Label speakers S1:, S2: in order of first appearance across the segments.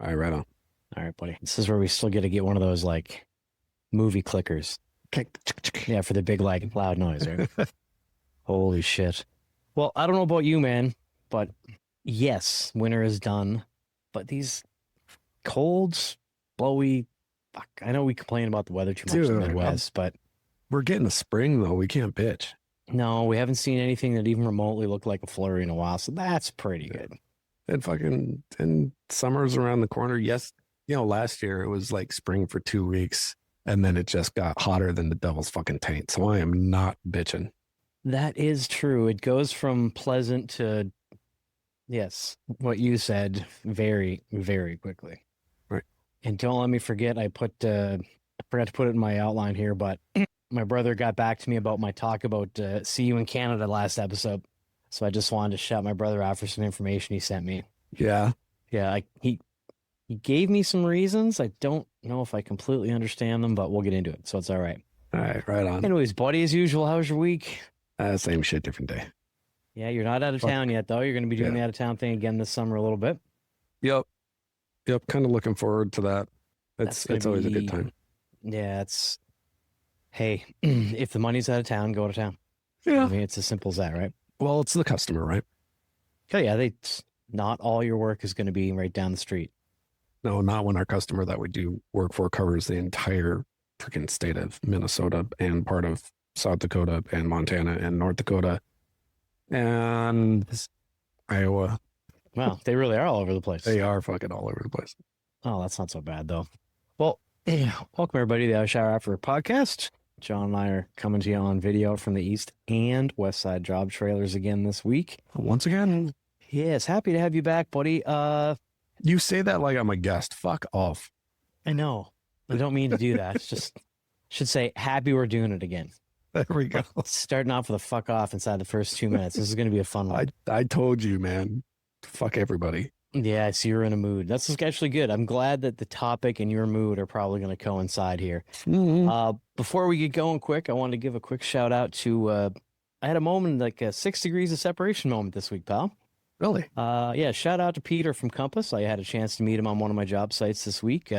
S1: All right, right on.
S2: All right, buddy. This is where we still get one of those like movie clickers. Yeah, for the big like loud noise, right? Holy shit. Well, I don't know about you, man, but yes, winter is done. But these colds, blowy, fuck, I know we complain about the weather too much in the
S1: Dude,
S2: Midwest, but
S1: we're getting a spring though. We can't bitch.
S2: no, we haven't seen anything that even remotely looked like a flurry in a while, so that's pretty good.
S1: And summer's around the corner. Yes, last year it was like spring for 2 weeks, and then it just got hotter than the devil's fucking taint. So I am not bitching.
S2: That is true. It goes from pleasant to, yes, what you said, very, very quickly.
S1: Right.
S2: And don't let me forget, I forgot to put it in my outline here, but my brother got back to me about my talk about see you in Canada last episode. So I just wanted to shout my brother out for some information he sent me.
S1: Yeah.
S2: Yeah, he gave me some reasons. I don't know if I completely understand them, but we'll get into it. So it's all right.
S1: All right, right on.
S2: Anyways, buddy, as usual, how was your week?
S1: Same shit, different day.
S2: Yeah, you're not out of town yet, though. You're going to be doing the out of town thing again this summer a little bit.
S1: Yep. Kind of looking forward to that. It's always a good time.
S2: Yeah, hey, if the money's out of town, go to town.
S1: Yeah.
S2: I mean, it's as simple as that, right?
S1: Well, it's the customer, right?
S2: Oh, yeah, not all your work is going to be right down the street.
S1: No, not when our customer that we do work for covers the entire freaking state of Minnesota and part of South Dakota and Montana and North Dakota and Iowa.
S2: Wow, they really are all over the place.
S1: They are fucking all over the place.
S2: Oh, that's not so bad, though. Well, welcome everybody to the Shower After podcast. John and I are coming to you on video from the East and West Side job trailers again this week.
S1: Once again.
S2: Yes, happy to have you back, buddy.
S1: You say that like I'm a guest. Fuck off.
S2: I know. I don't mean to do that. It's just should say happy we're doing it again.
S1: There we go.
S2: Starting off with a fuck off inside the first 2 minutes. This is going to be a fun one.
S1: I told you, man. Fuck everybody.
S2: Yeah, I see you're in a mood. That's actually good. I'm glad that the topic and your mood are probably going to coincide here.
S1: Mm-hmm.
S2: Before we get going quick, I wanted to give a quick shout out to, I had a moment, like a 6 degrees of separation moment this week, pal.
S1: Really?
S2: Yeah, shout out to Peter from Compass. I had a chance to meet him on one of my job sites this week.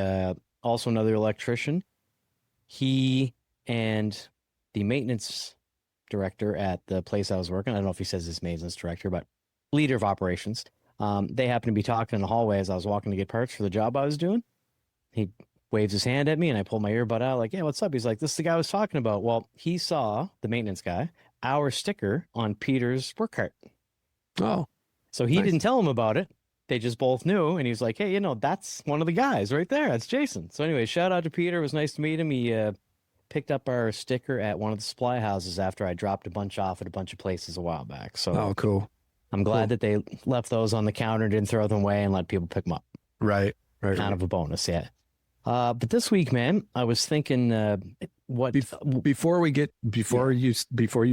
S2: Also another electrician. He and the maintenance director at the place I was working, I don't know if he says his maintenance director, but leader of operations. They happened to be talking in the hallway as I was walking to get parts for the job I was doing. He waves his hand at me and I pull my earbud out like, yeah, what's up? He's like, this is the guy I was talking about. Well, he saw, the maintenance guy, our sticker on Peter's work cart.
S1: Oh.
S2: So he
S1: Nice.
S2: didn't tell him about it. They just both knew. And he was like, hey, that's one of the guys right there. That's Jason. So anyway, shout out to Peter. It was nice to meet him. He picked up our sticker at one of the supply houses after I dropped a bunch off at a bunch of places a while back. So
S1: Oh, cool.
S2: I'm glad that they left those on the counter, didn't throw them away, and let people pick them up.
S1: Right.
S2: Kind of a bonus, yeah. But this week, man, I was thinking,
S1: Before you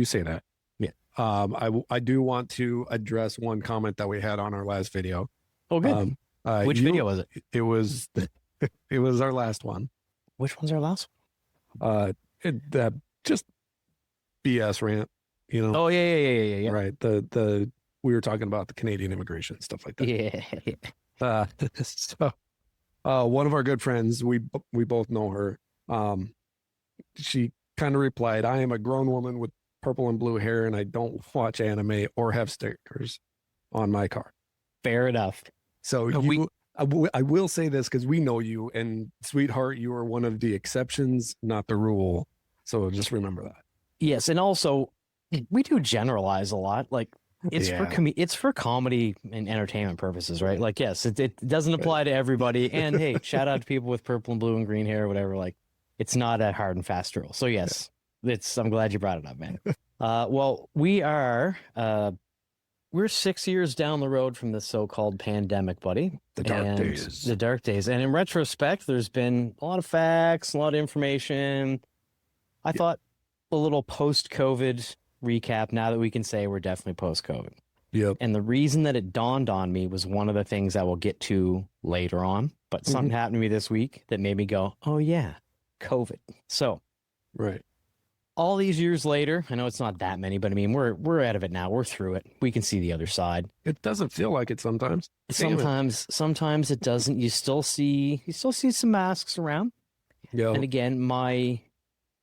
S1: say that,
S2: yeah.
S1: I do want to address one comment that we had on our last video.
S2: Oh, good. Which video was it?
S1: It was it was our last one.
S2: Which one's our last
S1: That just BS rant,
S2: Oh, yeah.
S1: Right. We were talking about the Canadian immigration stuff like that.
S2: Yeah.
S1: So one of our good friends, we both know her. She kind of replied, I am a grown woman with purple and blue hair and I don't watch anime or have stickers on my car.
S2: Fair enough.
S1: So I will say this because we know you, and sweetheart, you are one of the exceptions, not the rule. So just remember that.
S2: Yes, and also we do generalize a lot. Like it's for comedy and entertainment purposes, right? Like yes, it doesn't apply to everybody. And hey, shout out to people with purple and blue and green hair or whatever. Like it's not a hard and fast rule. So yes, I'm glad you brought it up, man. Well, we're 6 years down the road from the so-called pandemic, buddy.
S1: The dark days.
S2: And in retrospect, there's been a lot of facts, a lot of information. I thought a little post-COVID recap now that we can say we're definitely post-COVID.
S1: Yep.
S2: And the reason that it dawned on me was one of the things I will get to later on. But something happened to me this week that made me go, oh, yeah, COVID. So
S1: right.
S2: all these years later, I know it's not that many, but I mean, we're out of it now. We're through it. We can see the other side.
S1: It doesn't feel like it sometimes. Damn it.
S2: Sometimes it doesn't. You still see some masks around.
S1: Yo,
S2: And again, my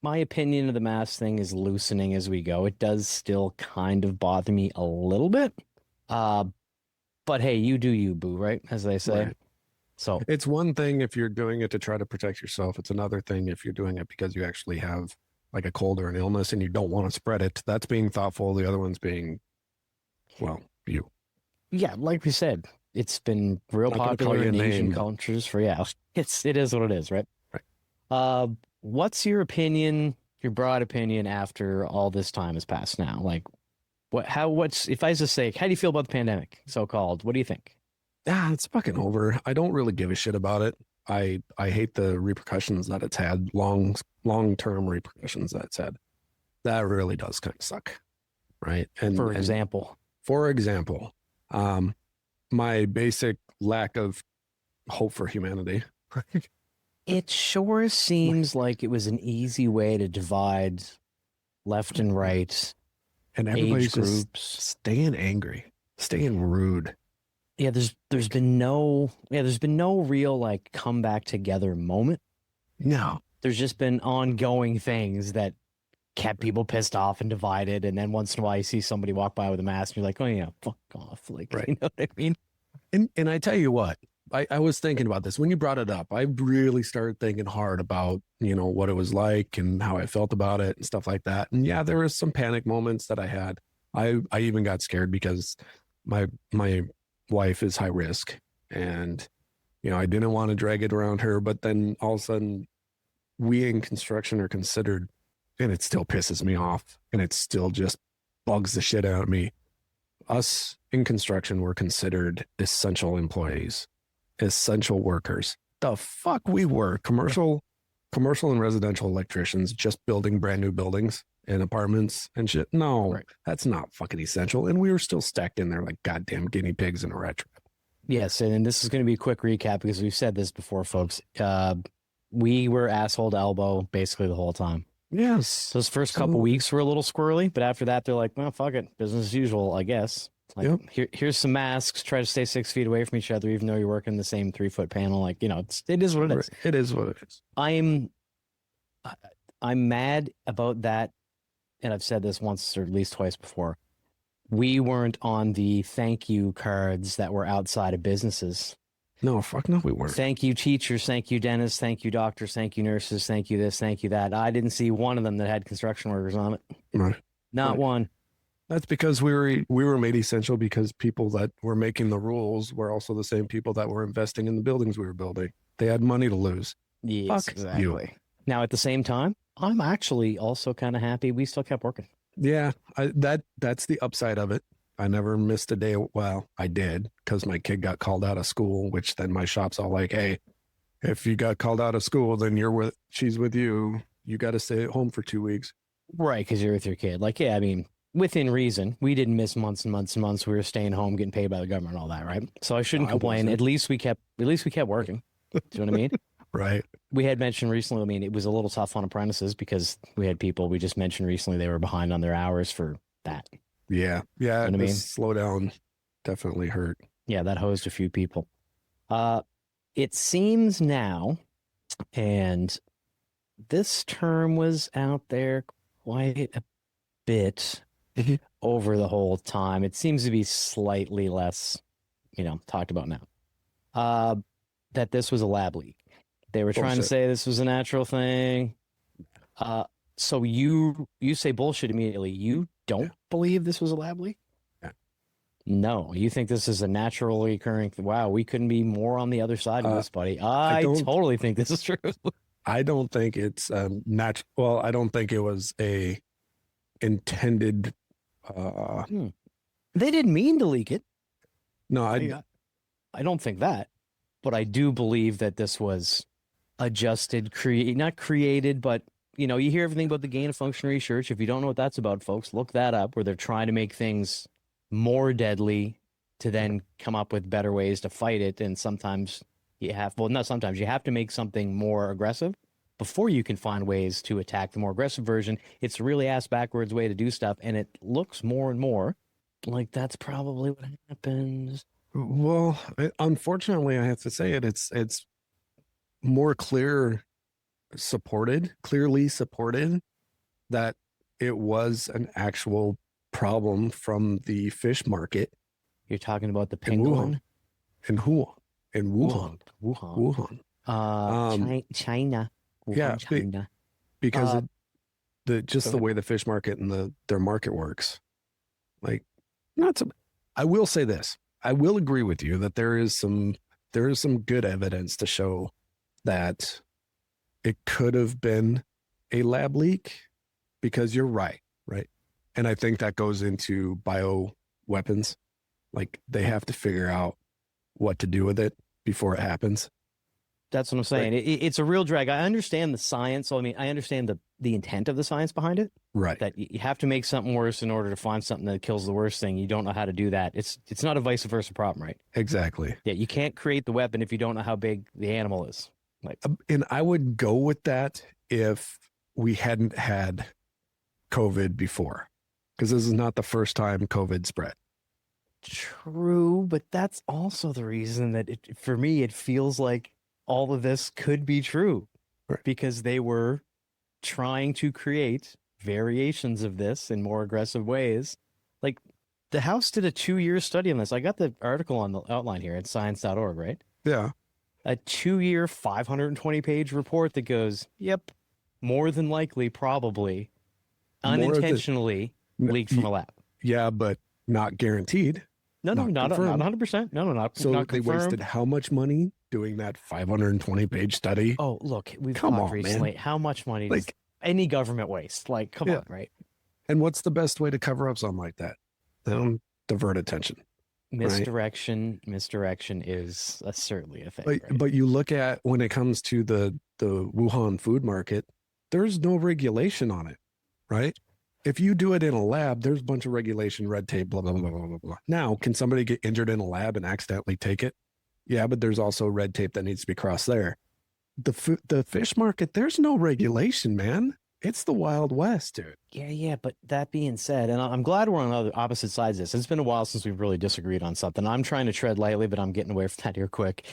S2: opinion of the mask thing is loosening as we go. It does still kind of bother me a little bit. But hey, you do you, boo, right? As they say.
S1: right.
S2: So
S1: It's one thing if you're doing it to try to protect yourself. It's another thing if you're doing it because you actually have like a cold or an illness and you don't want to spread it. That's being thoughtful. The other one's being, well, you.
S2: yeah, like we said, it's been real
S1: Not gonna call
S2: popular
S1: you a
S2: in Asian
S1: name, but-
S2: cultures for it is what it is, right?
S1: Right.
S2: What's your opinion, your broad opinion after all this time has passed now? Like what's if I was to say, how do you feel about the pandemic, so called? What do you think?
S1: It's fucking over. I don't really give a shit about it. I hate the repercussions that it's had, long-term repercussions that it's had. That really does kind of suck, right?
S2: For example,
S1: for example, my basic lack of hope for humanity.
S2: it sure seems like it was an easy way to divide left and right,
S1: And
S2: age
S1: everybody's just
S2: groups.
S1: staying angry, staying rude.
S2: Yeah, there's been no real like come back together moment.
S1: No,
S2: There's just been ongoing things that kept people pissed off and divided. And then once in a while, you see somebody walk by with a mask, and you're like, "Oh yeah, fuck off!" Like,
S1: Right.
S2: you know what I mean?
S1: and I tell you what, I was thinking about this when you brought it up. I really started thinking hard about what it was like and how I felt about it and stuff like that. And yeah, there was some panic moments that I had. I even got scared because my wife is high risk, and I didn't want to drag it around her. But then all of a sudden, we in construction are considered, and it still pisses me off, and it still just bugs the shit out of me. Us in construction were considered essential employees, essential workers. The fuck we were commercial and residential electricians just building brand new buildings and apartments and shit. No,
S2: Right.
S1: That's not fucking essential. And we were still stacked in there like goddamn guinea pigs in a rat trap.
S2: Yes, and this is going to be a quick recap because we've said this before, folks. We were asshole to elbow basically the whole time.
S1: Yes.
S2: Those first couple weeks were a little squirrely, but after that, they're like, "Well, fuck it, business as usual, I guess." Like,
S1: Yep.
S2: here's some masks. Try to stay 6 feet away from each other, even though you're working in the same 3-foot panel. Like, it is what it is.
S1: It is what it is.
S2: I'm mad about that, and I've said this once or at least twice before. We weren't on the thank you cards that were outside of businesses.
S1: No, fuck no, we weren't.
S2: Thank you, teachers. Thank you, dentists. Thank you, doctors. Thank you, nurses. Thank you, this. Thank you, that. I didn't see one of them that had construction workers on it.
S1: Right.
S2: Not
S1: Right.
S2: one.
S1: That's because we were made essential because people that were making the rules were also the same people that were investing in the buildings we were building. They had money to lose.
S2: Yes,
S1: Fuck
S2: exactly. Now, at the same time, I'm actually also kind of happy we still kept working.
S1: Yeah, that's the upside of it. I never missed a day. Well, I did because my kid got called out of school, which then my shop's all like, "Hey, if you got called out of school, then she's with you. You got to stay at home for 2 weeks."
S2: Right, because you're with your kid. Like, yeah, I mean, within reason. We didn't miss months and months and months. We were staying home, getting paid by the government and all that, right? So I shouldn't
S1: I
S2: complain.
S1: wasn't.
S2: At least we kept working. Do you know what I mean?
S1: Right.
S2: We had mentioned recently, I mean, it was a little tough on apprentices because we had people we just mentioned recently, they were behind on their hours for that.
S1: Yeah. Yeah.
S2: You know what I
S1: The
S2: mean?
S1: slowdown definitely hurt.
S2: Yeah, that hosed a few people. It seems now, and this term was out there quite a bit
S1: Mhm.
S2: over the whole time. It seems to be slightly less, talked about now. That this was a lab leak. They were trying to
S1: Bullshit.
S2: say this was a natural thing. So you say bullshit immediately. You don't believe this was a lab leak?
S1: Yeah.
S2: No, you think this is a naturally occurring thing. Wow, we couldn't be more on the other side of this, buddy. I
S1: don't-
S2: totally think this is true.
S1: I don't think it's natural. Well, I don't think it was a intended.
S2: They didn't mean to leak it.
S1: No,
S2: I don't think that, but I do believe that this was adjusted, not created, but you hear everything about the gain of function research. If you don't know what that's about, folks, look that up, where they're trying to make things more deadly to then come up with better ways to fight it. And sometimes you have to make something more aggressive. before you can find ways to attack the more aggressive version. It's a really ass backwards way to do stuff, and it looks more and more like that's probably what happens.
S1: Well, unfortunately, I have to say it's more clearly supported that it was an actual problem from the fish market
S2: You're talking about the
S1: in
S2: penguin?
S1: In Wuhan.
S2: Wuhan. China. Wuhan,
S1: Yeah,
S2: China.
S1: because
S2: Go
S1: the way the fish market and their market works. Like, not so. I will say this. I will agree with you that there is some good evidence to show that it could have been a lab leak, because you're right. And I think that goes into bio weapons. Like, they have to figure out what to do with it before it happens.
S2: That's what I'm saying.
S1: Right.
S2: It's a real drag. I understand the science. So, I mean, I understand the intent of the science behind it.
S1: Right.
S2: That you have to make something worse in order to find something that kills the worst thing. You don't know how to do that. It's not a vice versa problem, right?
S1: Exactly.
S2: Yeah, you can't create the weapon if you don't know how big the animal is. Like,
S1: And I would go with that if we hadn't had COVID before, because this is not the first time COVID spread.
S2: true, but that's also the reason that for me, it feels like all of this could be true,
S1: Right.
S2: because they were trying to create variations of this in more aggressive ways. Like, the House did a 2-year study on this. I got the article on the outline here at science.org, right?
S1: Yeah.
S2: A 2-year, 520-page report that goes, yep, more than likely, probably,
S1: More than-
S2: unintentionally leaked from a lab.
S1: Yeah, but not guaranteed.
S2: Not
S1: Not
S2: 100%. No, not
S1: So
S2: not
S1: they
S2: confirmed.
S1: wasted how much money doing that 520-page study?
S2: Oh, look, we've
S1: Come
S2: talked
S1: on, man.
S2: recently. How much money does
S1: Like,
S2: any government waste? Like, come
S1: Yeah.
S2: on, right?
S1: and what's the best way to cover up something like that? Divert attention.
S2: Misdirection is certainly a thing. Right?
S1: But you look at, when it comes to the Wuhan food market, there's no regulation on it, right? If you do it in a lab, there's a bunch of regulation, red tape, blah, blah, blah, blah, blah, blah. Now, can somebody get injured in a lab and accidentally take it? Yeah, but there's also red tape that needs to be crossed there. The fish market, there's no regulation, man. It's the Wild West, dude.
S2: Yeah. But that being said, and I'm glad we're on the opposite sides of this. It's been a while since we've really disagreed on something. I'm trying to tread lightly, but I'm getting away from that here quick.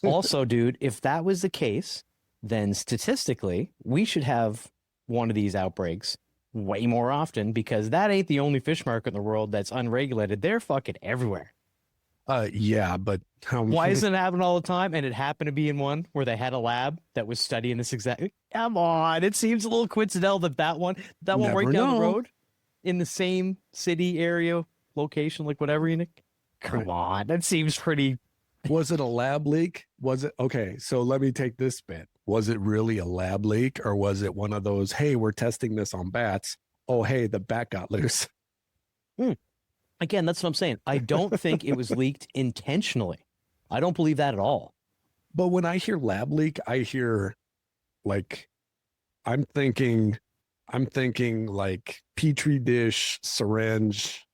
S2: Also, dude, if that was the case, then statistically, we should have one of these outbreaks way more often, because that ain't the only fish market in the world that's unregulated. They're fucking everywhere.
S1: Yeah, but
S2: Why isn't it happening all the time? And it happened to be in one where they had a lab that was studying this exact. Come on, it seems a little coincidental that one
S1: Never
S2: right down
S1: know.
S2: the road, in the same city area location, like whatever. Come on, that seems pretty.
S1: Was it a lab leak? Was it okay? So let me take this bit. Was it really a lab leak, or was it one of those, hey, we're testing this on bats? Oh, hey, the bat got loose.
S2: Again, that's what I'm saying. I don't think it was leaked intentionally. I don't believe that at all.
S1: But when I hear lab leak, I hear, like, I'm thinking like petri dish, syringe,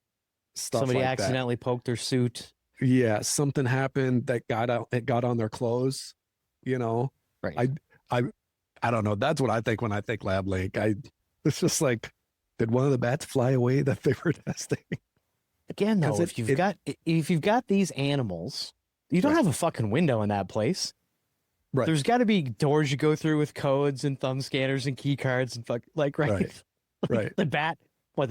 S1: stuff.
S2: Somebody
S1: like
S2: accidentally poked their suit.
S1: that. Yeah, something happened that got out. It got on their clothes.
S2: Right.
S1: I don't know. That's what I think when I think lab leak. It's just like, did one of the bats fly away that they were testing?
S2: Again, though,
S1: 'Cause
S2: if you've got these animals, you don't
S1: Right.
S2: have a fucking window in that place.
S1: Right.
S2: There's got to be doors you go through with codes and thumb scanners and key cards and right?
S1: Right. Right.
S2: The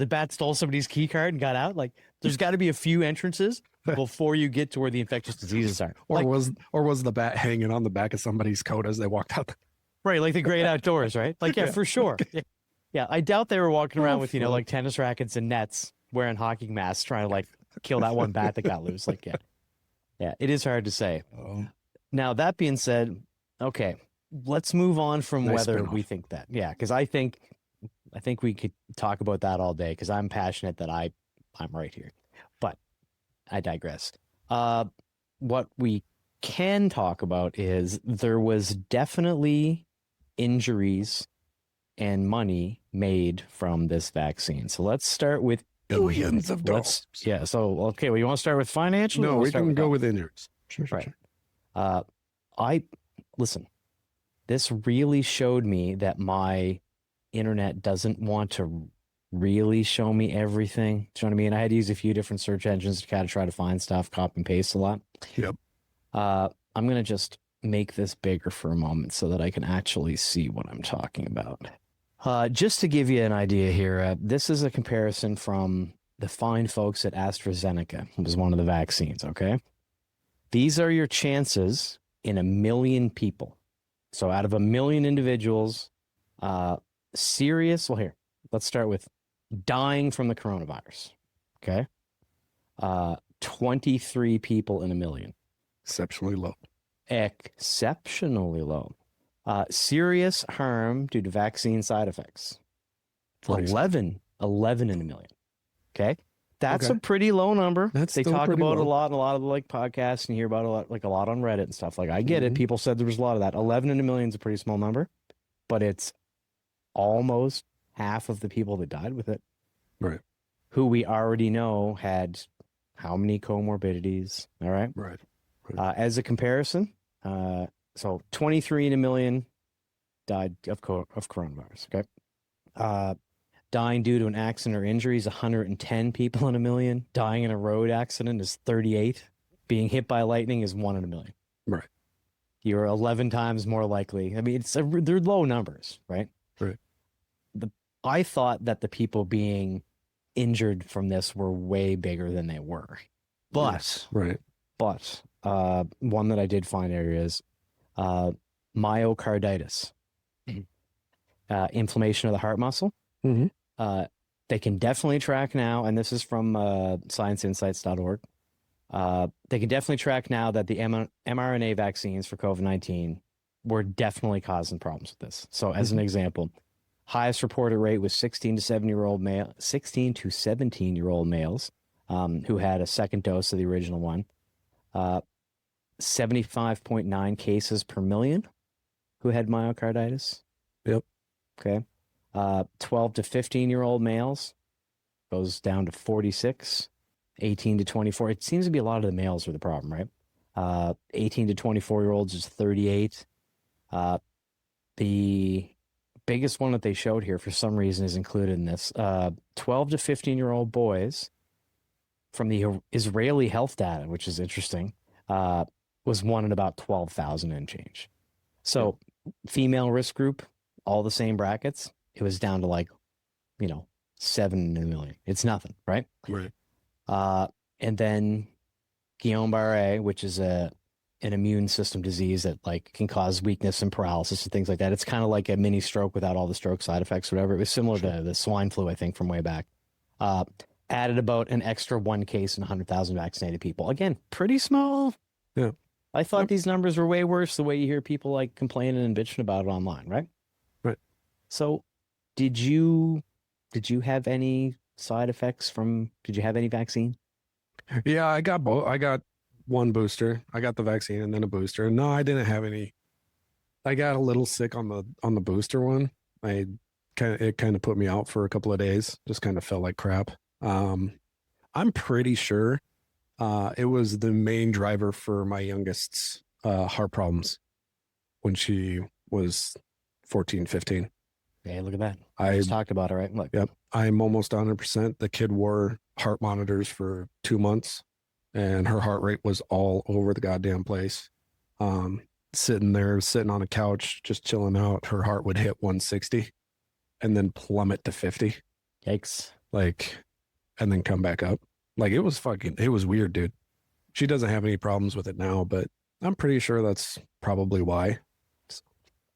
S2: bat stole somebody's key card and got out. Like, there's got to be a few entrances before you get to where the infectious diseases are.
S1: Or
S2: Like,
S1: was the bat hanging on the back of somebody's coat as they walked out?
S2: right, like the great outdoors, right? Like, yeah, for sure. Yeah, I doubt they were walking around with,
S1: fuck.
S2: like tennis rackets and nets, wearing hockey masks, trying to like kill that one bat that got loose. Like, yeah, it is hard to say.
S1: Oh.
S2: Now, that being said, okay, let's move on from
S1: Nice
S2: whether
S1: spin-off.
S2: we think that. Yeah, because I think we could talk about that all day, because I'm passionate that I'm right here. But I digress. What we can talk about is there was definitely injuries and money made from this vaccine. So let's start with
S1: Billions of dollars.
S2: Yeah. So, okay, well, you want to start with financial?
S1: No, we can go with injuries.
S2: Right. I listen. this really showed me that my internet doesn't want to really show me everything. Do you know what I mean? I had to use a few different search engines to kind of try to find stuff, copy and paste a lot.
S1: Yep.
S2: I'm going to just make this bigger for a moment so that I can actually see what I'm talking about. Just to give you an idea here, this is a comparison from the fine folks at AstraZeneca. It was one of the vaccines, okay? These are your chances in 1 million people. So out of 1 million individuals, well, here, let's start with dying from the coronavirus, okay? 23 people in 1 million.
S1: Exceptionally low.
S2: Exceptionally low. Serious harm due to vaccine side effects. 11 in 1 million. Okay. That's a pretty low number.
S1: That's
S2: they
S1: still
S2: talk
S1: pretty
S2: about
S1: low.
S2: a lot in a lot of the like podcasts, and you hear about a lot on Reddit and stuff. Like, I get it. People said there was a lot of that. 11 in 1 million is a pretty small number, but it's almost half of the people that died with it.
S1: Right.
S2: Who we already know had how many comorbidities. All right.
S1: Right.
S2: As a comparison, so 23 in 1 million died of coronavirus. Okay. Dying due to an accident or injury is 110 people in 1 million. Dying in a road accident is 38. Being hit by lightning is 1 in 1 million.
S1: Right.
S2: You're 11 times more likely. I mean, they're low numbers, right?
S1: Right.
S2: I thought that the people being injured from this were way bigger than they were. But,
S1: yes. Right.
S2: But one that I did find areas, myocarditis, inflammation of the heart muscle.
S1: Mm-hmm.
S2: They can definitely track now, and this is from scienceinsights.org. They can definitely track now that the mRNA vaccines for COVID-19 were definitely causing problems with this. So as an example, highest reported rate was 16 to 17-year-old males who had a second dose of the original one. 75.9 cases per million who had myocarditis.
S1: Yep.
S2: Okay. 12 to 15-year-old males goes down to 46. 18 to 24. It seems to be a lot of the males are the problem, right? 18 to 24-year-olds is 38. The biggest one that they showed here for some reason is included in this. 12 to 15-year-old boys from the Israeli health data, which is interesting, was one in about 12,000 and change. So female risk group, all the same brackets, it was down to like, 7 in 1 million. It's nothing, right?
S1: Right.
S2: And then Guillain-Barré, which is an immune system disease that like can cause weakness and paralysis and things like that. It's kind of like a mini stroke without all the stroke side effects, or whatever. It was similar to the swine flu, I think, from way back. Added about an extra 1 case in 100,000 vaccinated people. Again, pretty small.
S1: Yeah.
S2: I thought these numbers were way worse the way you hear people like complaining and bitching about it online, right?
S1: Right.
S2: So did you have any side effects did you have any vaccine?
S1: Yeah, I got both. I got one booster. I got the vaccine and then a booster. No, I didn't have any. I got a little sick on the booster one. It kind of put me out for a couple of days. Just kind of felt like crap. I'm pretty sure it was the main driver for my youngest's heart problems when she was 14, 15.
S2: Hey, look at that. I just talked about it, right? Look.
S1: Yep. I'm almost 100%. The kid wore heart monitors for 2 months and her heart rate was all over the goddamn place. Sitting on a couch, just chilling out. Her heart would hit 160 and then plummet to 50.
S2: Yikes.
S1: And then come back up. It was weird, dude. She doesn't have any problems with it now, but I'm pretty sure that's probably why.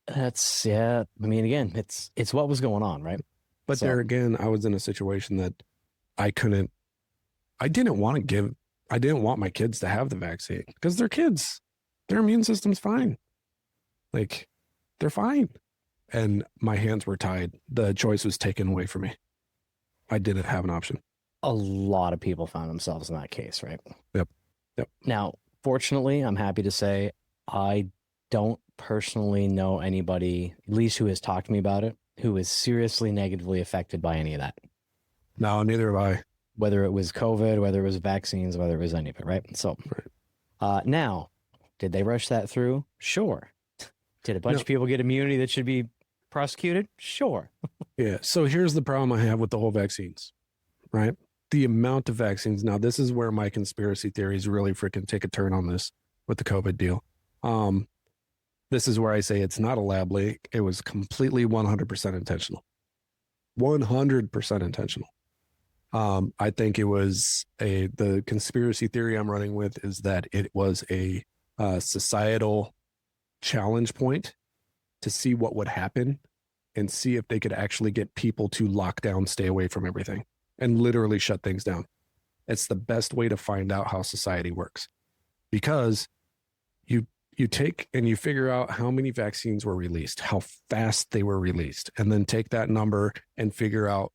S2: That's, yeah. I mean, again, it's what was going on, right?
S1: But there again, I was in a situation that I didn't want my kids to have the vaccine because they're kids. Their immune system's fine. They're fine. And my hands were tied. The choice was taken away from me. I didn't have an option.
S2: A lot of people found themselves in that case, right?
S1: Yep.
S2: Now, fortunately, I'm happy to say I don't personally know anybody, at least who has talked to me about it, who is seriously negatively affected by any of that.
S1: No, neither have I.
S2: Whether it was COVID, whether it was vaccines, whether it was any of it, right? So, now, did they rush that through? Sure. Did a bunch of people get immunity that should be prosecuted? Sure.
S1: Yeah. So here's the problem I have with the whole vaccines, right? The amount of vaccines. Now, this is where my conspiracy theories really freaking take a turn on this with the COVID deal. This is where I say it's not a lab leak. It was completely 100% intentional. 100% intentional. I think it was the conspiracy theory I'm running with is that it was a societal challenge point to see what would happen and see if they could actually get people to lock down, stay away from everything, and literally shut things down. It's the best way to find out how society works, because you take and you figure out how many vaccines were released, how fast they were released, and then take that number and figure out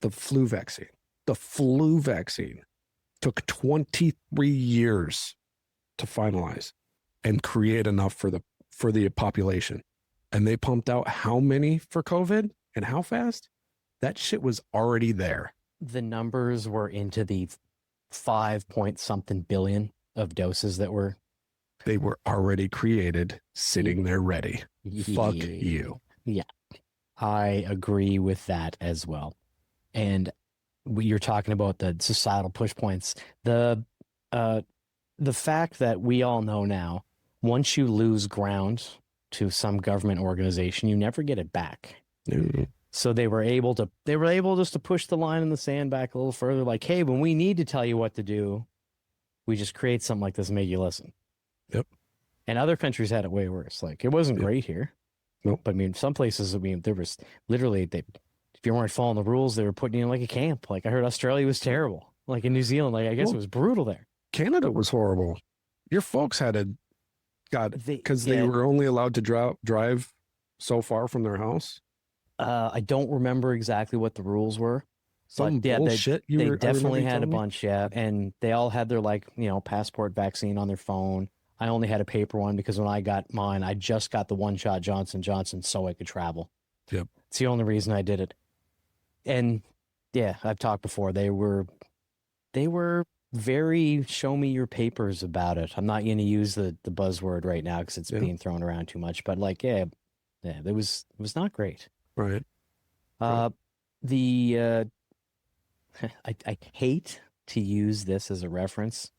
S1: the flu vaccine. The flu vaccine took 23 years to finalize and create enough for the population. And they pumped out how many for COVID and how fast? That shit was already there.
S2: The numbers were into the 5 point something billion of doses that were.
S1: They were already created, sitting there ready. Fuck you.
S2: Yeah, I agree with that as well. And you're talking about the societal push points. The fact that we all know now, once you lose ground to some government organization, you never get it back.
S1: Mm-hmm.
S2: So they were able just to push the line in the sand back a little further. Like, hey, when we need to tell you what to do, we just create something like this and make you listen.
S1: Yep.
S2: And other countries had it way worse. Like, it wasn't great here.
S1: Nope.
S2: But I mean, some places, there was literally, if you weren't following the rules, they were putting you in like a camp. Like, I heard Australia was terrible. Like in New Zealand, like I guess it was brutal there.
S1: Canada was horrible. Your folks had because they were only allowed to drive so far from their house.
S2: I don't remember exactly what the rules were.
S1: Some bullshit.
S2: They definitely had a bunch, yeah. And they all had their passport vaccine on their phone. I only had a paper one because when I got mine, I just got the one-shot Johnson & Johnson so I could travel.
S1: Yep.
S2: It's the only reason I did it. And yeah, I've talked before. They were very show me your papers about it. I'm not going to use the buzzword right now because it's being thrown around too much. But it was not great.
S1: Right.
S2: I hate to use this as a reference.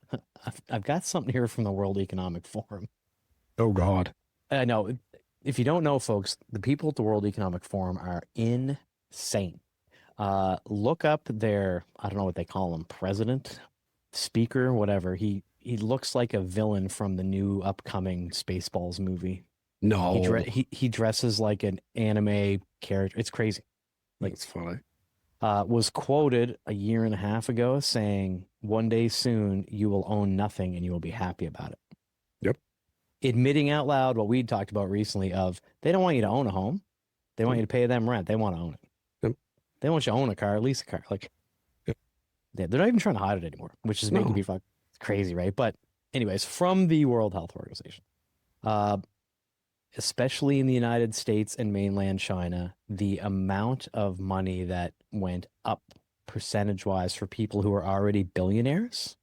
S2: I've got something here from the World Economic Forum.
S1: Oh God.
S2: No, if you don't know, folks, the people at the World Economic Forum are insane. Look up their, I don't know what they call him, president, speaker, whatever. He looks like a villain from the new upcoming Spaceballs movie.
S1: No.
S2: He dresses like an anime character. It's crazy.
S1: Like, it's funny.
S2: Was quoted a year and a half ago saying, "One day soon you will own nothing and you will be happy about it."
S1: Yep.
S2: Admitting out loud what we'd talked about recently of they don't want you to own a home. They want you to pay them rent. They want to own it.
S1: Yep.
S2: They want you to own a car, lease a car. Like,
S1: yep.
S2: They're not even trying to hide it anymore, which is making me fuck crazy, right? But anyways, from the World Health Organization, especially in the United States and mainland China, the amount of money that went up percentage-wise for people who are already billionaires.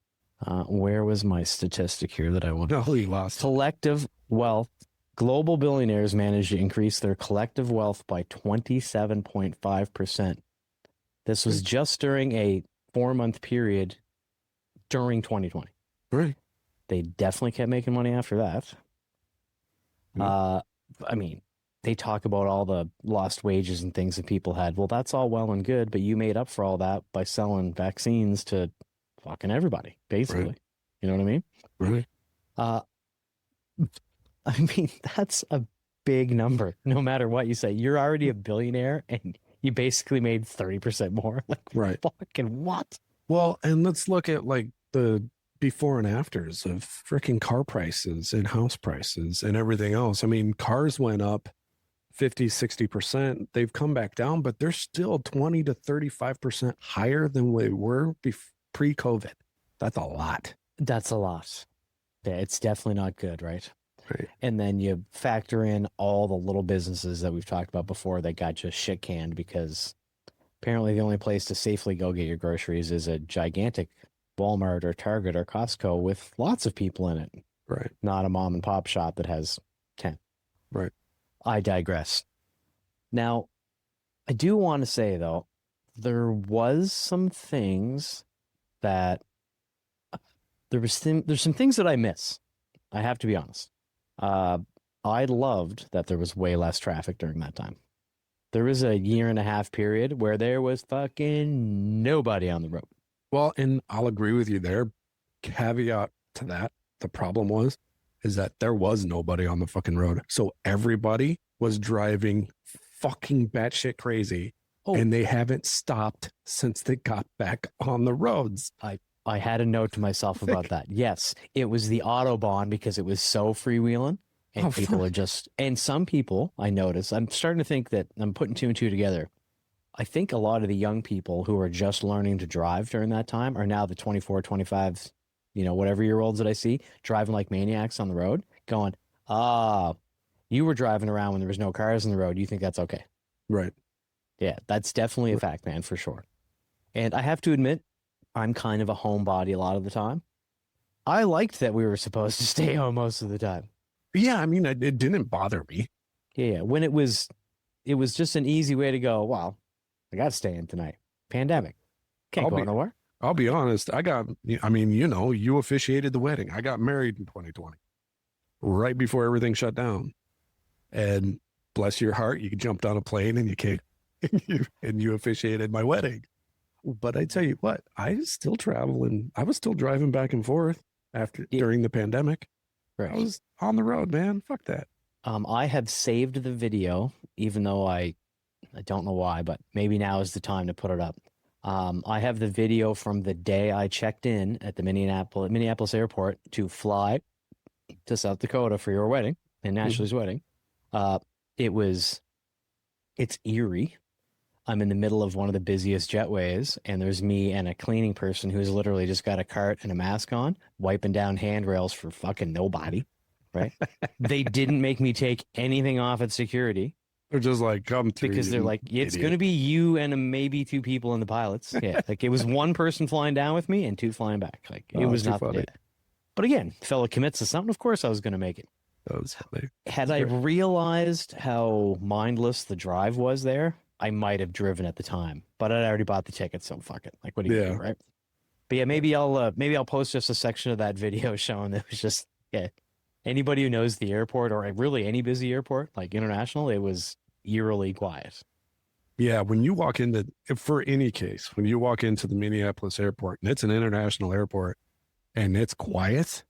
S2: Where was my statistic here that I wanted?
S1: No, you lost.
S2: Collective wealth. Global billionaires managed to increase their collective wealth by 27.5%. This was just during a 4-month period during 2020.
S1: Right.
S2: They definitely kept making money after that. I mean, they talk about all the lost wages and things that people had. Well, that's all well and good, but you made up for all that by selling vaccines to fucking everybody, basically. Right. You know what I mean?
S1: Right.
S2: I mean, that's a big number. No matter what you say, you're already a billionaire and you basically made 30% more. Like,
S1: right.
S2: Fucking what?
S1: Well, and let's look at like the before and afters of freaking car prices and house prices and everything else. I mean, cars went up 50, 60%. They've come back down, but they're still 20 to 35% higher than they were pre-COVID. That's a lot.
S2: That's a lot. Yeah, it's definitely not good, right?
S1: Right.
S2: And then you factor in all the little businesses that we've talked about before that got just shit canned because apparently the only place to safely go get your groceries is a gigantic Walmart or Target or Costco with lots of people in it.
S1: Right.
S2: Not a mom and pop shop that has 10.
S1: Right.
S2: I digress. Now, I do want to say though, there was some things that there's some things that I miss. I have to be honest. I loved that there was way less traffic during that time. There was a year and a half period where there was fucking nobody on the road.
S1: Well, and I'll agree with you there. Caveat to that, the problem is that there was nobody on the fucking road. So everybody was driving fucking batshit crazy.
S2: Oh.
S1: And they haven't stopped since they got back on the roads.
S2: I had a note to myself about that. Yes, it was the Autobahn because it was so freewheeling. And people are just, and some people I notice, I'm starting to think that I'm putting two and two together. I think a lot of the young people who are just learning to drive during that time are now the 24, 25, whatever year olds that I see driving like maniacs on the road going, you were driving around when there was no cars on the road. You think that's okay?
S1: Right.
S2: Yeah, that's definitely a fact, man, for sure. And I have to admit, I'm kind of a homebody a lot of the time. I liked that we were supposed to stay home most of the time.
S1: Yeah, I mean, it didn't bother me.
S2: Yeah, when it was just an easy way to go, well, I got to stay in tonight. Pandemic. Can't go nowhere.
S1: I'll be honest. You officiated the wedding. I got married in 2020, right before everything shut down. And bless your heart, you jumped on a plane and you came and you officiated my wedding. But I tell you what, I was still traveling. I was still driving back and forth during the pandemic. Right. I was on the road, man. Fuck that.
S2: I have saved the video, even though I don't know why, but maybe now is the time to put it up. I have the video from the day I checked in at the Minneapolis airport to fly to South Dakota for your wedding and Ashley's wedding. It's Eerie. I'm in the middle of one of the busiest jetways, and there's me and a cleaning person who's literally just got a cart and a mask on, wiping down handrails for fucking nobody, right? They didn't make me take anything off at security.
S1: They're just like, come through.
S2: Because they're like, it's going to be you and maybe two people in the pilots. Yeah, like it was one person flying down with me and two flying back. Like it was not funny. But again, fellow commits to something. Of course I was going to make it.
S1: That was funny.
S2: Had I realized how mindless the drive was there, I might have driven at the time, but I'd already bought the ticket, so fuck it. Like, what do you do, right? But yeah, maybe I'll post just a section of that video showing that it was just anybody who knows the airport or really any busy airport like international, it was eerily quiet.
S1: Yeah, when you walk into when you walk into the Minneapolis airport and it's an international airport and it's quiet,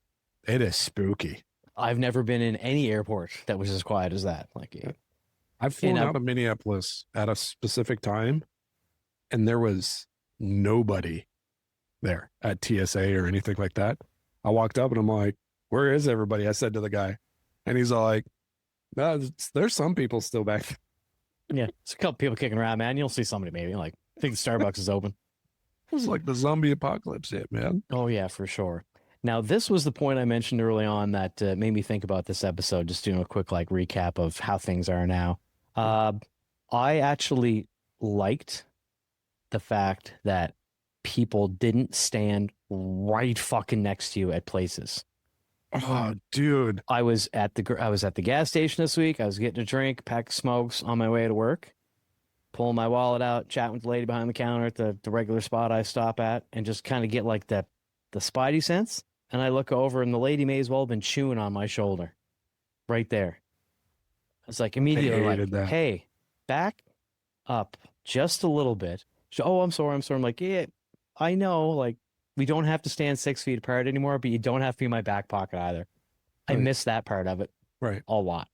S1: it is spooky.
S2: I've never been in any airport that was as quiet as that. Like.
S1: I've flown out of Minneapolis at a specific time, and there was nobody there at TSA or anything like that. I walked up and I'm like, where is everybody? I said to the guy, and he's all like, no, there's some people still back there.
S2: Yeah, it's a couple people kicking around, man. You'll see somebody maybe. Like, I think the Starbucks is open.
S1: It was like the zombie apocalypse hit, man.
S2: Oh, yeah, for sure. Now, this was the point I mentioned early on that made me think about this episode, just doing a quick recap of how things are now. I actually liked the fact that people didn't stand right fucking next to you at places.
S1: Oh, dude.
S2: I was at the gas station this week. I was getting a drink, pack of smokes on my way to work, pulling my wallet out, chatting with the lady behind the counter at the regular spot I stop at, and just kind of get like the spidey sense. And I look over, and the lady may as well have been chewing on my shoulder right there. I was like, immediately like, hey, back up just a little bit. I'm sorry. I'm like, yeah, I know. Like, we don't have to stand 6 feet apart anymore, but you don't have to be in my back pocket either. I miss that part of it.
S1: Right.
S2: A lot.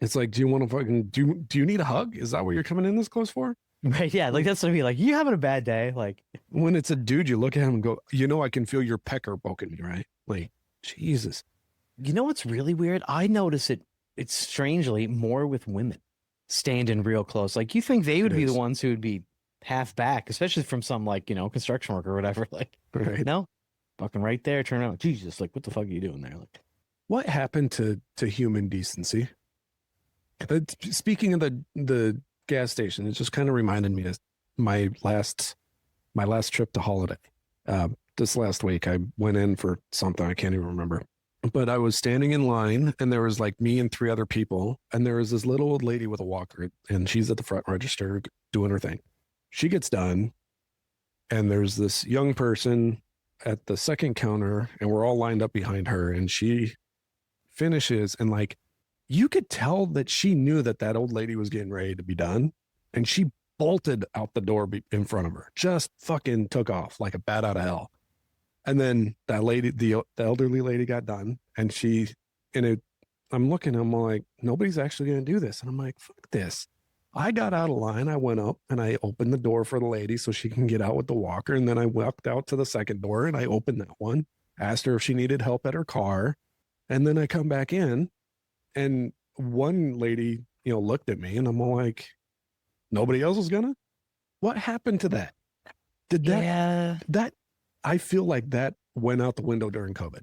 S1: It's like, do you want to fucking, do you need a hug? Is that what you're coming in this close for?
S2: Right. Yeah. Like, that's what I mean. Like, you having a bad day? Like,
S1: when it's a dude, you look at him and go, I can feel your pecker poking me, right? Like, Jesus.
S2: You know what's really weird? I notice it's strangely more with women standing real close. Like, you think they would be the ones who would be half back, especially from some like, construction worker or whatever. Like,
S1: right.
S2: No, fucking right there, turn around. Jesus, like, what the fuck are you doing there? Like,
S1: what happened to human decency? Speaking of the gas station, it just kind of reminded me of my last trip to Holiday. This last week, I went in for something I can't even remember, but I was standing in line and there was like me and three other people. And there was this little old lady with a walker and she's at the front register doing her thing. She gets done and there's this young person at the second counter and we're all lined up behind her and she finishes and like you could tell that she knew that that old lady was getting ready to be done and she bolted out the door in front of her, just fucking took off like a bat out of hell. And then that lady, the elderly lady got done and I'm looking, I'm like, nobody's actually going to do this. And I'm like, fuck this. I got out of line. I went up and I opened the door for the lady so she can get out with the walker. And then I walked out to the second door and I opened that one, asked her if she needed help at her car. And then I come back in and one lady, looked at me and I'm all like, nobody else was gonna? What happened to that? That I feel like that went out the window during COVID.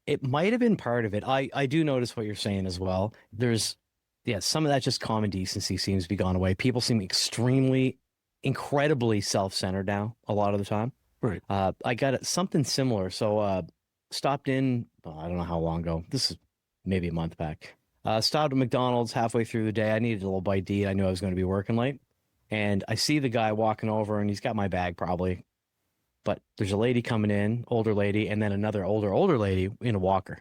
S2: It might have been part of it. I do notice what you're saying as well. There's, some of that just common decency seems to be gone away. People seem incredibly self-centered now a lot of the time.
S1: Right.
S2: I got something similar. So stopped in, I don't know how long ago. This is maybe a month back. Stopped at McDonald's halfway through the day. I needed a little bite to eat. I knew I was going to be working late. And I see the guy walking over and he's got my bag probably. But there's a lady coming in, older lady, and then another older lady in a walker.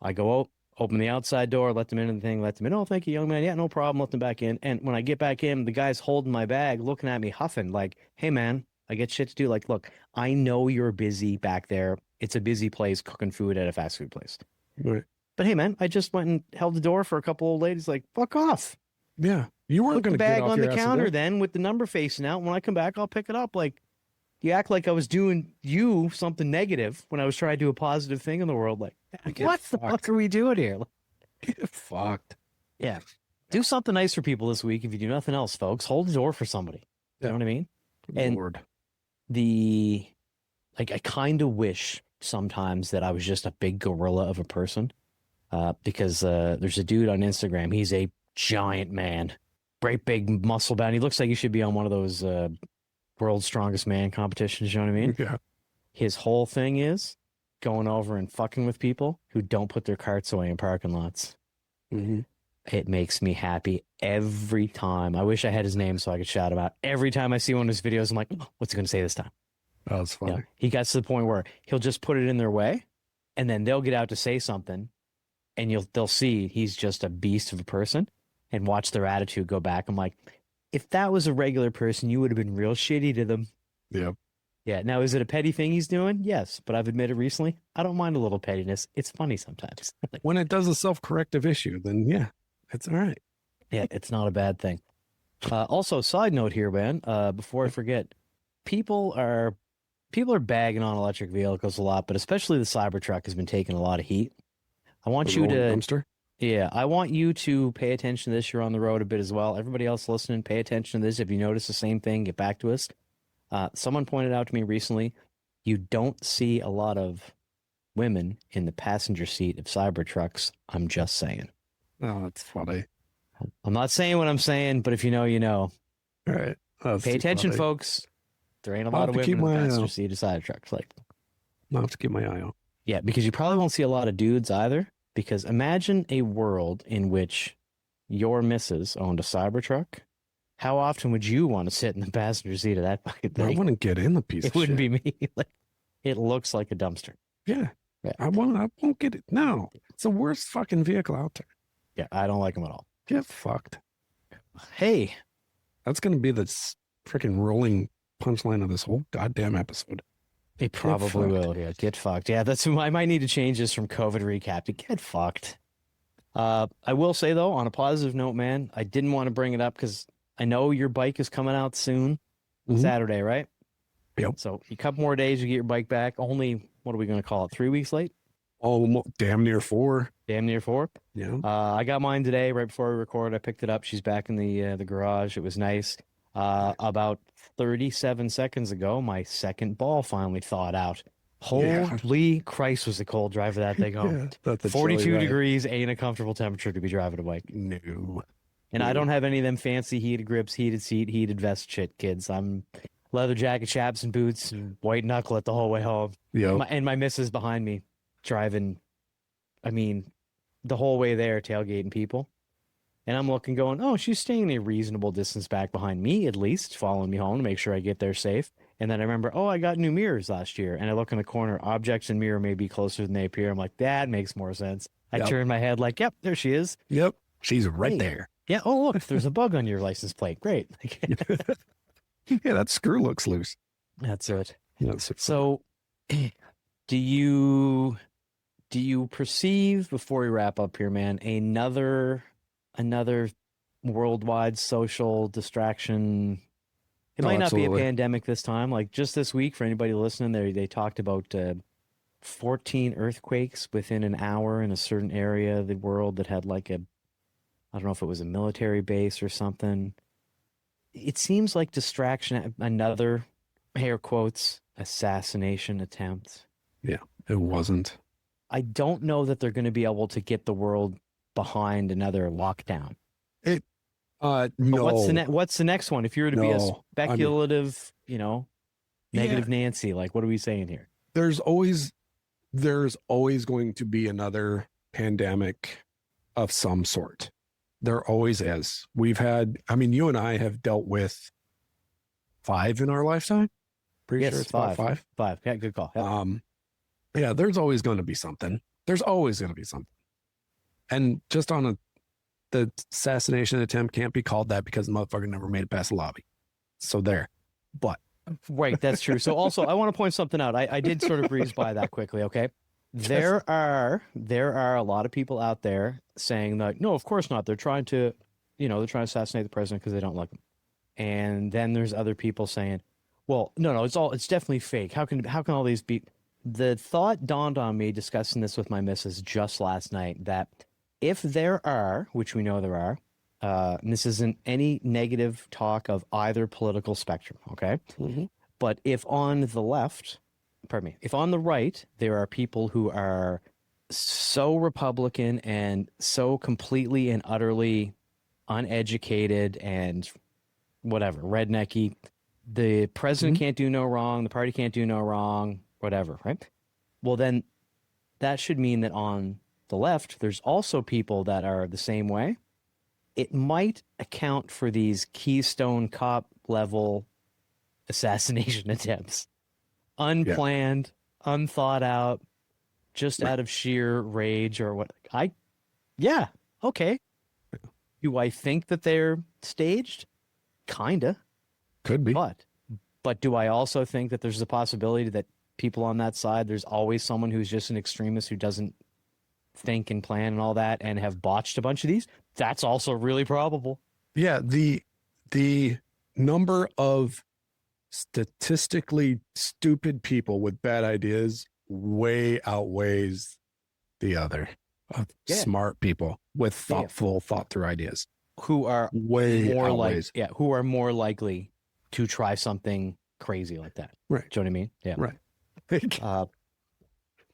S2: I go, open the outside door, let them in and the thing, let them in. Oh, thank you, young man. Yeah, no problem. Let them back in. And when I get back in, the guy's holding my bag, looking at me, huffing, like, hey, man, I get shit to do. Like, look, I know you're busy back there. It's a busy place cooking food at a fast food place.
S1: Right.
S2: But hey, man, I just went and held the door for a couple old ladies. Like, fuck off.
S1: Yeah, you weren't going to get
S2: bag
S1: off
S2: on
S1: your
S2: the
S1: ass
S2: counter
S1: today.
S2: then with the number facing out. When I come back, I'll pick it up. Like, you act like I was doing you something negative when I was trying to do a positive thing in the world. Like, what the fuck are we doing here?
S1: Get fucked.
S2: Yeah, do something nice for people this week. If you do nothing else, folks, hold the door for somebody. You know what I mean? And
S1: Lord.
S2: I kind of wish sometimes that I was just a big gorilla of a person. Because there's a dude on Instagram. He's a giant man, great big muscle bound. He looks like he should be on one of those world's strongest man competitions. You know what I mean?
S1: Yeah.
S2: His whole thing is going over and fucking with people who don't put their carts away in parking lots.
S1: Mm-hmm.
S2: It makes me happy every time. I wish I had his name so I could shout him out. Every time I see one of his videos, I'm like, oh, what's he going to say this time?
S1: Oh, that's funny.
S2: He got to the point where he'll just put it in their way and then they'll get out to say something. And they'll see he's just a beast of a person and watch their attitude go back. I'm like, if that was a regular person, you would have been real shitty to them.
S1: Yep.
S2: Yeah. Now, is it a petty thing he's doing? Yes. But I've admitted recently, I don't mind a little pettiness. It's funny sometimes.
S1: When it does a self-corrective issue, then yeah, it's all right.
S2: Yeah, it's not a bad thing. Also, side note here, man, before I forget, people are bagging on electric vehicles a lot, but especially the Cybertruck has been taking a lot of heat. I want you to,
S1: dumpster?
S2: Yeah, I want you to pay attention to this. You're on the road a bit as well. Everybody else listening, pay attention to this. If you notice the same thing, get back to us. Someone pointed out to me recently, you don't see a lot of women in the passenger seat of Cybertrucks. I'm just saying.
S1: Oh, that's funny.
S2: I'm not saying what I'm saying, but if you know, you know.
S1: All right.
S2: Pay attention, folks. There ain't a lot of women in the passenger seat of Cybertrucks. Like,
S1: I'll have to keep my eye out.
S2: Yeah, because you probably won't see a lot of dudes either. Because imagine a world in which your missus owned a Cybertruck. How often would you want to sit in the passenger seat of that fucking thing?
S1: I wouldn't get in the piece of shit.
S2: It wouldn't be me. Like, it looks like a dumpster.
S1: Yeah. I won't get it. No. It's the worst fucking vehicle out there.
S2: Yeah, I don't like them at all.
S1: Get fucked.
S2: Hey.
S1: That's going to be the freaking rolling punchline of this whole goddamn episode.
S2: It probably will. Yeah, get fucked. Yeah, I might need to change this from COVID recap to get fucked. I will say though, on a positive note, man, I didn't want to bring it up because I know your bike is coming out soon, Saturday, right?
S1: Yep.
S2: So a couple more days, you get your bike back. Only, what are we going to call it? 3 weeks late?
S1: Oh, damn near 4.
S2: Damn near 4.
S1: Yeah.
S2: I got mine today, right before we record. I picked it up. She's back in the garage. It was nice. About 37 seconds ago, my second ball finally thawed out. Holy Christ, was it cold driving that thing home.
S1: Yeah,
S2: 42 degrees ain't a comfortable temperature to be driving a bike.
S1: No.
S2: And I don't have any of them fancy heated grips, heated seat, heated vest shit, kids. I'm leather jacket, chaps, and boots, and white knuckle it the whole way home.
S1: Yeah.
S2: And my missus behind me driving I mean, the whole way there, tailgating people. And I'm looking, going, oh, she's staying a reasonable distance back behind me, at least, following me home to make sure I get there safe. And then I remember, oh, I got new mirrors last year. And I look in the corner, objects in mirror may be closer than they appear. I'm like, that makes more sense. I
S1: Yep.
S2: turn my head like, yep, there she is.
S1: Yep. She's right
S2: Hey.
S1: there.
S2: Yeah. Oh, look, there's a bug on your license plate. Great.
S1: Yeah, that screw looks loose.
S2: That's it.
S1: That's
S2: So do you perceive, before we wrap up here, man, another worldwide social distraction? It
S1: Oh,
S2: might not
S1: absolutely.
S2: be a pandemic this time. Like just this week, for anybody listening, they talked about 14 earthquakes within an hour in a certain area of the world that had like I don't know if it was a military base or something. It seems like distraction, another, air quotes, assassination attempt.
S1: Yeah, it wasn't.
S2: I don't know that they're going to be able to get the world behind another lockdown. But
S1: No.
S2: what's the next one? If you were to be a
S1: No,
S2: speculative, negative
S1: Yeah.
S2: Nancy, like what are we saying here?
S1: There's always going to be another pandemic of some sort. There always is. We've had, you and I have dealt with 5 in our lifetime. Pretty
S2: Yes,
S1: sure it's about 5.
S2: 5. Yeah, good call. Yeah.
S1: Yeah, there's always going to be something. There's always going to be something. And just on the assassination attempt can't be called that because the motherfucker never made it past the lobby. So there. But
S2: Right, that's true. So also, I want to point something out. I did sort of breeze by that quickly, okay? There are a lot of people out there saying that, no, of course not. They're trying to assassinate the president because they don't like him. And then there's other people saying, well, no, it's definitely fake. How can all these be? The thought dawned on me discussing this with my missus just last night that if there are, which we know there are, and this isn't any negative talk of either political spectrum, okay? But if on the left, if on the right, there are people who are so Republican and so completely and utterly uneducated and whatever, rednecky, the president can't do no wrong, the party can't do no wrong, whatever, right? Well, then that should mean that on the left, there's also people that are the same way. It might account for these Keystone Cop level assassination attempts. Unplanned, unthought out, just out of sheer rage or what. Yeah, okay. Do I think that they're staged? Kinda.
S1: could be.
S2: But do I also think that there's a possibility that people on that side, there's always someone who's just an extremist who doesn't think and plan and all that and have botched a bunch of these? That's also really probable.
S1: Yeah, the number of statistically stupid people with bad ideas way outweighs the other of smart people with thought through ideas
S2: Who are
S1: way
S2: more
S1: outweighs.
S2: who are more likely to try something crazy like that.
S1: Right.
S2: Do you know what I mean? Yeah.
S1: Right.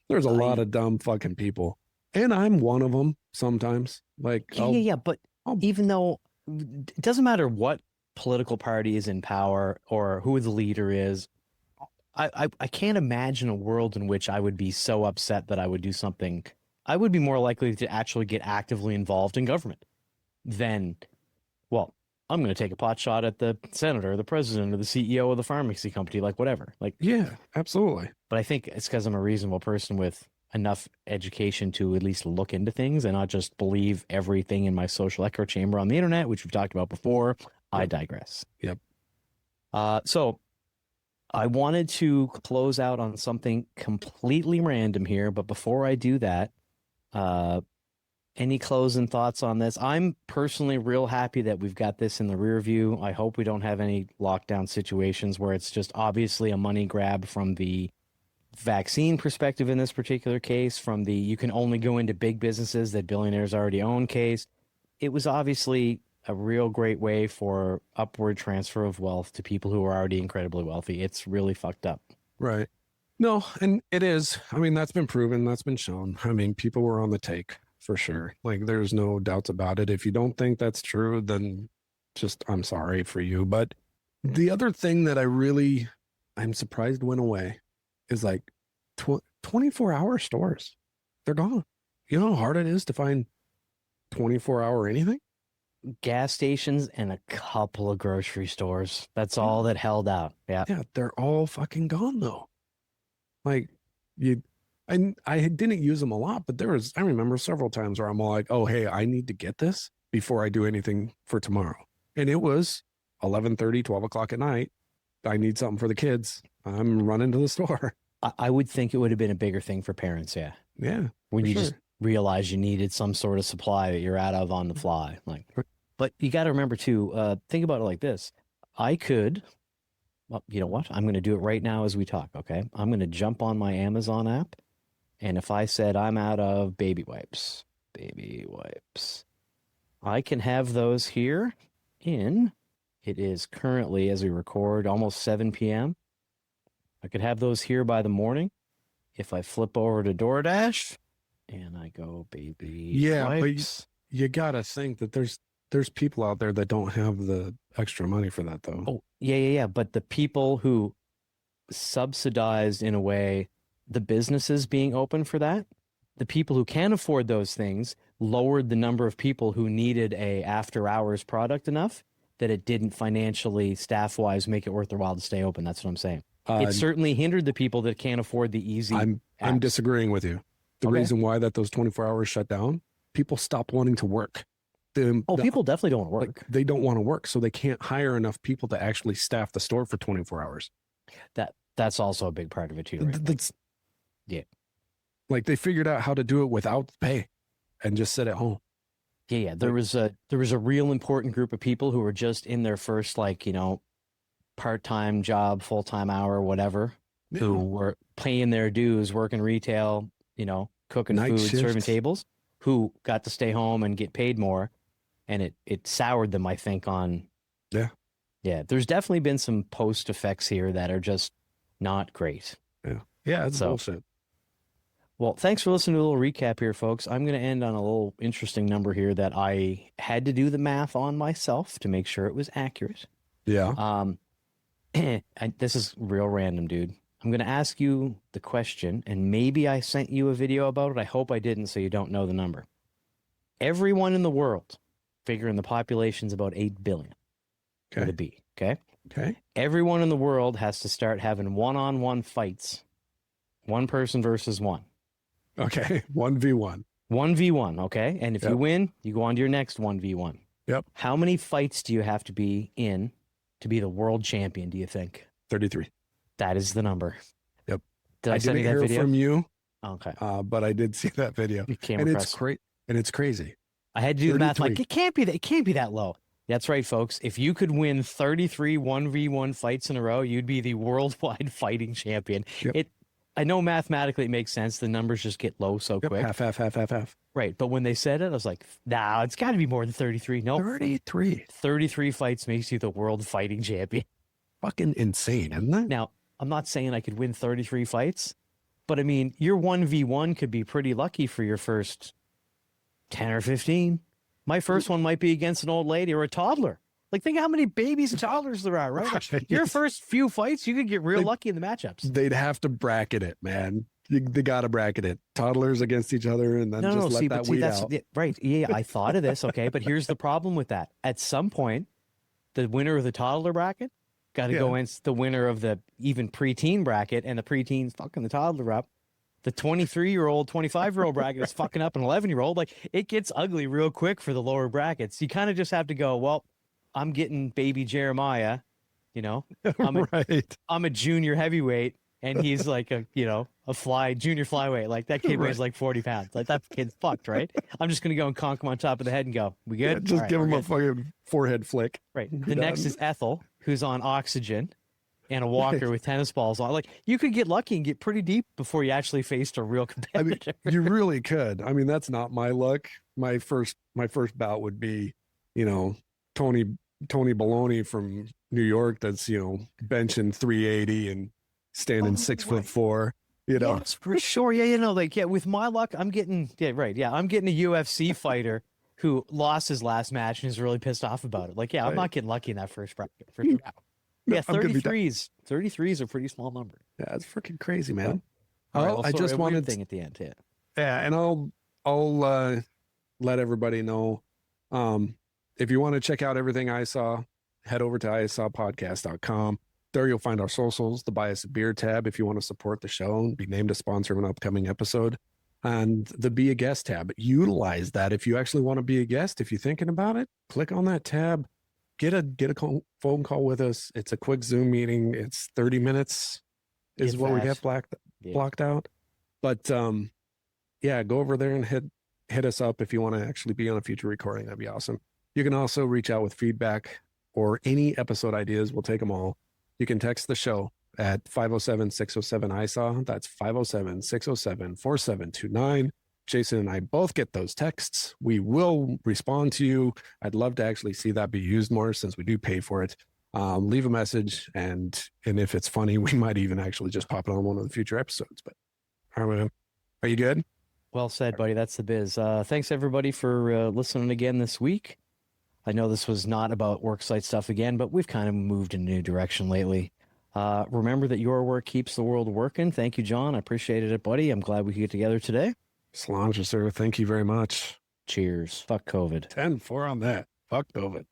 S1: There's a lot of dumb fucking people. And I'm one of them sometimes. Like,
S2: Yeah. But even though it doesn't matter what political party is in power or who the leader is, I can't imagine a world in which I would be so upset that I would do something. I would be more likely to actually get actively involved in government than, well, I'm going to take a pot shot at the senator or the president or the CEO of the pharmacy company, like whatever. Like,
S1: yeah, absolutely.
S2: But I think it's because I'm a reasonable person with enough education to at least look into things and not just believe everything in my social echo chamber on the internet, which we've talked about before. I digress.
S1: Yep.
S2: So I wanted to close out on something completely random here, but before I do that, any closing thoughts on this? I'm personally real happy that we've got this in the rear view. I hope we don't have any lockdown situations where it's just obviously a money grab from the vaccine perspective in this particular case, from the you can only go into big businesses that billionaires already own case. It was obviously a real great way for upward transfer of wealth to people who are already incredibly wealthy. It's really fucked up.
S1: Right. No, and it is. I mean, that's been proven. That's been shown. I mean, people were on the take for sure. Like, there's no doubts about it. If you don't think that's true, then just, I'm sorry for you. But the other thing that I'm surprised went away is like 24-hour stores. They're gone. You know how hard it is to find 24-hour anything?
S2: Gas stations and a couple of grocery stores. That's all that held out. Yeah.
S1: Yeah, they're all fucking gone though. Like you, I didn't use them a lot, but I remember several times where I'm all like, oh, hey, I need to get this before I do anything for tomorrow. And it was 11:30, 12 o'clock at night. I need something for the kids. I'm running to the store.
S2: I would think it would have been a bigger thing for parents. Yeah.
S1: Yeah.
S2: When you
S1: sure.
S2: just realize you needed some sort of supply that you're out of on the fly. Like, but you got to remember too, think about it like this. I could, well, you know what? I'm going to do it right now as we talk. Okay. I'm going to jump on my Amazon app. And if I said I'm out of baby wipes, I can have those here it is currently, as we record, almost 7 p.m. I could have those here by the morning. If I flip over to DoorDash and I go baby wipes.
S1: But you got to think that there's people out there that don't have the extra money for that though.
S2: Oh, yeah. But the people who subsidized in a way the businesses being open for that, the people who can afford those things lowered the number of people who needed a after hours product enough that it didn't financially, staff wise, make it worth their while to stay open. That's what I'm saying. It certainly hindered the people that can't afford the easy.
S1: I'm disagreeing with you. The reason why that those 24 hours shut down, people stop wanting to work.
S2: People definitely don't want to work.
S1: Like, they don't want to work, so they can't hire enough people to actually staff the store for 24 hours.
S2: That's also a big part of it too, right? Yeah.
S1: Like they figured out how to do it without pay and just sit at home.
S2: Yeah. There was a real important group of people who were just in their first, part-time job, full-time hour, whatever, who were paying their dues, working retail, cooking
S1: Night
S2: food,
S1: shift.
S2: serving tables, who got to stay home and get paid more. And it soured them, I think, on.
S1: Yeah.
S2: Yeah. There's definitely been some post effects here that are just not great.
S1: Yeah. Yeah. It's bullshit.
S2: Well, thanks for listening to a little recap here, folks. I'm going to end on a little interesting number here that I had to do the math on myself to make sure it was accurate.
S1: Yeah.
S2: This is real random, dude. I'm going to ask you the question, and maybe I sent you a video about it. I hope I didn't, so you don't know the number. Everyone in the world, figuring the population's about 8 billion.
S1: Okay.
S2: With a B, okay?
S1: Okay.
S2: Everyone in the world has to start having one-on-one fights. One person versus one.
S1: Okay. 1v1.
S2: 1v1, okay? And if you win, you go on to your next 1v1.
S1: Yep.
S2: How many fights do you have to be in to be the world champion, do you think?
S1: 33.
S2: That is the number.
S1: Yep.
S2: Did I send you that
S1: hear
S2: video?
S1: From you.
S2: Okay.
S1: But I did see that video.
S2: And
S1: it's crazy.
S2: I had to do the math. Like, it can't be that low. That's right, folks. If you could win 33 1v1 fights in a row, you'd be the worldwide fighting champion.
S1: Yep.
S2: I know mathematically it makes sense. The numbers just get low so quick.
S1: Half.
S2: Right. But when they said it, I was like, nah, it's got to be more than 33. No.
S1: 33.
S2: 33 fights makes you the world fighting champion.
S1: Fucking insane, isn't it?
S2: Now, I'm not saying I could win 33 fights, but I mean, your 1v1 could be pretty lucky for your first 10 or 15. My first one might be against an old lady or a toddler. Like, think how many babies and toddlers there are, right? Your first few fights, you could get real lucky in the matchups.
S1: They'd have to bracket it, man. They got to bracket it. Toddlers against each other, and then let that weed out.
S2: Right. Yeah, I thought of this, okay? But here's the problem with that. At some point, the winner of the toddler bracket got to go against the winner of the even preteen bracket, and the preteen's fucking the toddler up. The 23-year-old, 25-year-old bracket is fucking up an 11-year-old. Like, it gets ugly real quick for the lower brackets. You kind of just have to go, well, I'm getting baby Jeremiah, I'm a junior heavyweight, and he's like a junior flyweight. Like, that kid weighs like 40 pounds. Like, that kid's fucked, right? I'm just going to go and conk him on top of the head and go, we good?
S1: Just give him a fucking forehead flick.
S2: Right. The next is Ethel, who's on oxygen, and a walker with tennis balls on. Like, you could get lucky and get pretty deep before you actually faced a real competitor.
S1: I mean, you really could. I mean, that's not my luck. My first bout would be, Tony Baloney from New York that's, benching 380 and standing 6'4",
S2: Yes, for sure. Yeah, with my luck, I'm getting a UFC fighter who lost his last match and is really pissed off about it. Like, I'm not getting lucky in that first bracket for sure. Yeah, 33 is a pretty small number.
S1: Yeah, it's freaking crazy, man.
S2: I
S1: just wanted
S2: thing at the end.
S1: Yeah, and I'll I'll let everybody know. If you want to check out everything I saw, head over to isawpodcast.com. There you'll find our socials, the Buy Us a Beer tab if you want to support the show and be named a sponsor of an upcoming episode, and the Be a Guest tab. Utilize that if you actually want to be a guest. If you're thinking about it, click on that tab. Get a phone call with us. It's a quick Zoom meeting. It's 30 minutes is what we have blocked out. But yeah, go over there and hit us up if you want to actually be on a future recording. That'd be awesome. You can also reach out with feedback or any episode ideas. We'll take them all. You can text the show at 507-607-ISAW. That's 507-607-4729. Jason and I both get those texts. We will respond to you. I'd love to actually see that be used more since we do pay for it. Leave a message, and if it's funny, we might even actually just pop it on one of the future episodes. But are you good?
S2: Well said, buddy. That's the biz. Thanks, everybody, for listening again this week. I know this was not about worksite stuff again, but we've kind of moved in a new direction lately. Remember that your work keeps the world working. Thank you, John. I appreciated it, buddy. I'm glad we could get together today.
S1: Solange, sir. Thank you very much.
S2: Cheers. Fuck COVID.
S1: 10-4 on that. Fuck COVID.